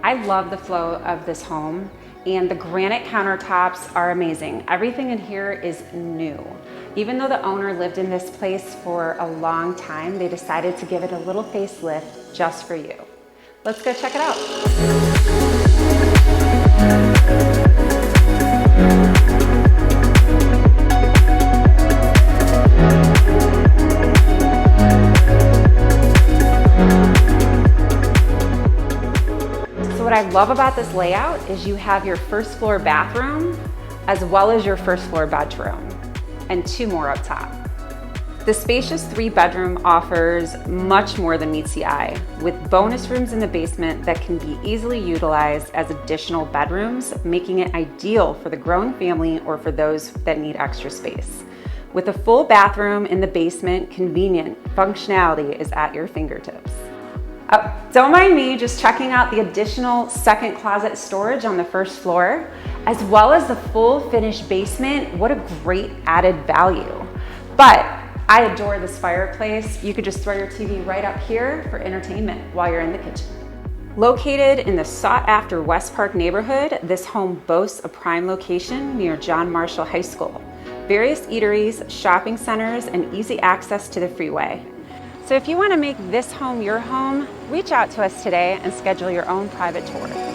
I love the flow of this home, and the granite countertops are amazing. Everything in here is new. Even though the owner lived in this place for a long time, they decided to give it a little facelift just for you. Let's go check it out. So what I love about this layout is you have your first floor bathroom as well as your first floor bedroom and 2 more up top. The spacious 3-bedroom offers much more than meets the eye, with bonus rooms in the basement that can be easily utilized as additional bedrooms, making it ideal for the growing family or for those that need extra space. With a full bathroom in the basement, convenient functionality is at your fingertips. Don't mind me just checking out the additional second closet storage on the first floor, as well as the full finished basement. What a great added value. But I adore this fireplace. You could just throw your TV right up here for entertainment while you're in the kitchen. Located in the sought-after West Park neighborhood, this home boasts a prime location near John Marshall High School, various eateries, shopping centers, and easy access to the freeway. So if you want to make this home your home, reach out to us today and schedule your own private tour.